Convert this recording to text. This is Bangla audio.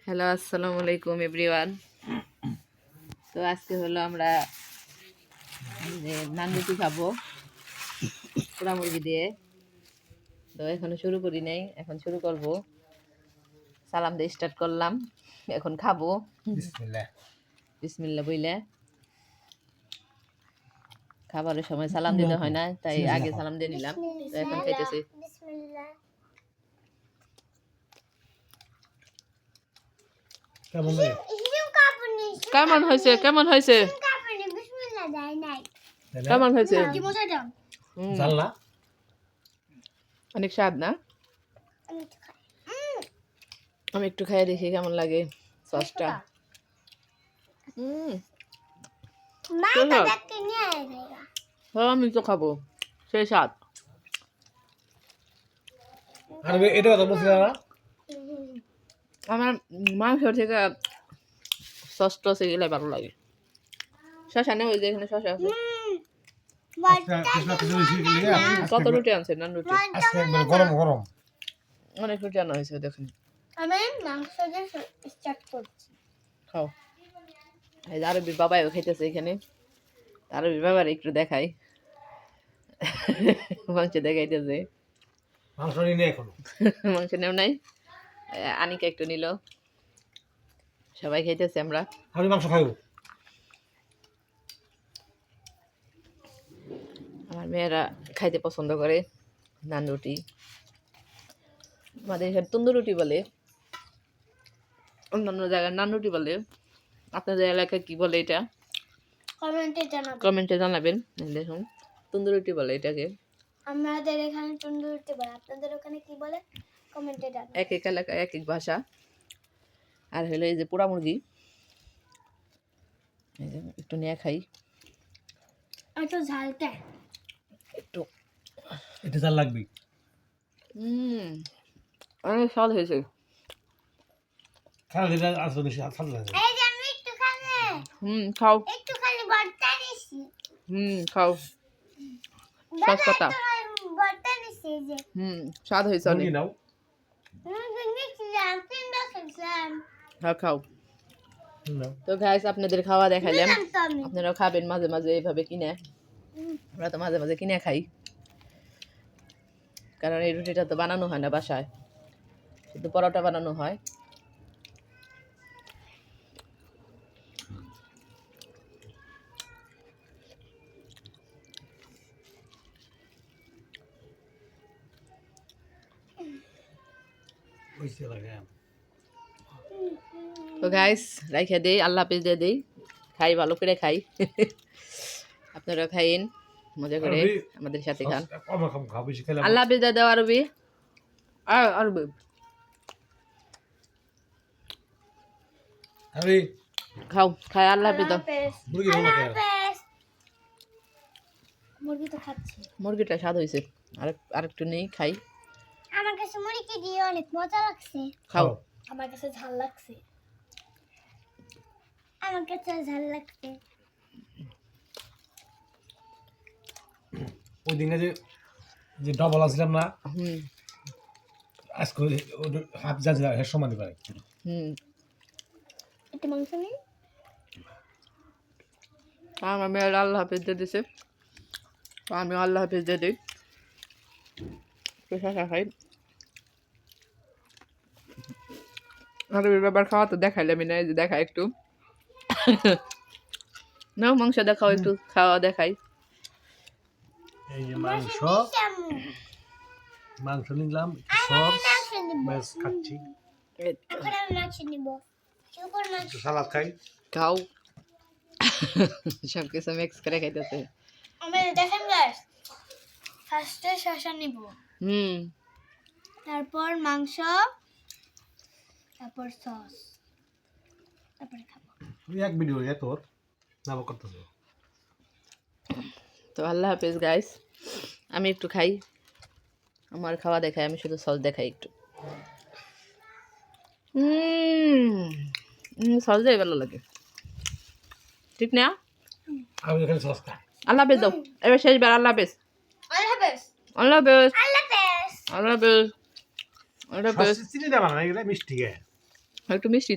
হ্যালো, আসসালামু আলাইকুম এভরিওয়ান। তো আজকে হলো আমরা নান রুটি খাবো পোড়া মুরগি দিয়ে। তো এখনো শুরু করি নাই, এখন শুরু করব। সালাম দিয়ে স্টার্ট করলাম, এখন খাবো। বিসমিল্লাহ বিসমিল্লাহ বইলে খাবারের সময় সালাম দিতে হয় না, তাই আগে সালাম দিয়ে নিলাম। তো এখন খাইতেছি। কেমন হয়েছে? কেমন হয়েছে? কেমন হয়েছে? জানলা অনেক স্বাদ না? আমি একটু খাই দেখি কেমন লাগে সসটা। হ্যাঁ, আমি তো খাবো, সেই স্বাদ। আর এটা কথা বলছি না আমার মাংস থেকে সস টস এগুলো ভালো লাগে। শশা নেই, ওই যে এখানে শশা আছে। কত রুটি আনছে? নান রুটি আজকে একবার গরম গরম অনেক রুটি আনা হয়েছে, দেখুন। আমি মাংস দিয়ে স্টার্ট করছি। খাও। এই যে আরবির বাবাও খাইতেছে এখানে। আরবির বাবার একটু দেখাই, মাংস দেখাইতেছে। মাংস নিয়ে এখন মাংস নেও নাই, আনিকা একটু নিল। সবাই খাইতেছে আমরা। আমি মাংস খাইব। আমার মেয়েরা খাইতে পছন্দ করে নান রুটি। আমাদের এখানে তন্দুর রুটি বলে, অন্যান্য জায়গায় নান রুটি বলে। আপনাদের এলাকায় কি বলে এটা কমেন্টে জানাবেন। দেখুন, তন্দুর রুটি বলে এটাকে। আমাদের এখানে তন্দুর রুটি বলে, আপনাদের ওখানে কি বলে কমেন্টে জানাবেন। এক এক এলাকায় এক এক ভাষা। আর হলো এই যে পোড়া মুরগি, এই যে একটু নিয়ে খাই। একটু ঝালটা একটু এটা জাল লাগবে। অনেক স্বাদ হয়েছে। খালি এটা আসলে বেশি স্বাদ লাগে। এই যে আমি একটু খাবে খাও। একটু খালি ভর্তা নিছি। খাও। সস পাতা। ভর্তা নিছি যে স্বাদ হয়েছে অনেক। মুরগি নাও। হ্যাঁ, খাও। নাও। তো গাইস, আপনাদের খাওয়া দেখাইলাম, আপনারাও খাবেন মাঝে মাঝে এইভাবে কিনে। আমরা তো মাঝে মাঝে কিনে খাই, কারণ এই রুটিটা তো বানানো হয় না বাসায়, শুধু পরোটা বানানো হয়। ওইসে লাগে। তো গাইস, রাইখা দেই, আল্লাহ হাফেজ দিয়ে দেই। খাই, ভালো করে খাই। আপনারা খাইন মজা করে, আমাদের সাথে খান। কম কম খাও, বেশি খেলে আল্লাহ হাফেজ দিয়ে দাও আরবি। আরবি আমি খাও, খাই, আল্লাহ হাফেজ দাও। মুরগি ভালো লাগে। মুরগি তো খাচ্ছি। মুরগিটা স্বাদ হয়েছে, আরেকটু নেই, খাই। আমার কাছে মুরগি দিয়ে অনেক মজা লাগছে। খাও। আমার কাছে ঝাল লাগছে। আমার কাছে ঝাল লাগছে। ওই দিনে যে যে ডবল আসলাম না, হুম আজকে হাফ যা যা এর সমান করে। একটু মাংস নেই। আমার মেয়েরা আল্লাহ হাফেজ দিয়ে দিছে, আমি আল্লাহ হাফেজ দিয়ে দিই। শশা খাই। আরবির ব্যাপার খাওয়া তো দেখাইলামই না, এই যে দেখাই একটু। নাও, মাংস দেখাও, একটু খাওয়া দেখাই। এই যে মাংস নিলাম, সস বেশ খাচ্ছি। এখন আমি মাংস নিব। সুপার মাংস সালাদ খাই। খাও। সব কিছু মিক্স করে খাইতেছে। আমি দেখেন গাইস, ফার্স্টে শসা নিব, তারপর মাংস, তারপর সস, তারপরে খাবো। তুই এক ভিডিও তোর নাম করতেছ। তো আল্লাহ হাফেজ গাইস, আমি একটু খাই। আমার খাওয়া দেখাই, আমি শুধু সস দেখাই একটু। সস দিয়ে ভালো লাগে, ঠিক না? আমি এখানে সস খাই। আল্লাহ হাফেজ দাও, এবার শেষবার। আল্লাহ হাফেজ। আল্লাহ হাফেজ। আল্লাহ হাফেজ। আল্লাহ হাফেজ। আল্লাহ হাফেজ। আল্লাহ হাফেজ। চিনি দেবা না, এগুলো মিষ্টি। একটু মিষ্টি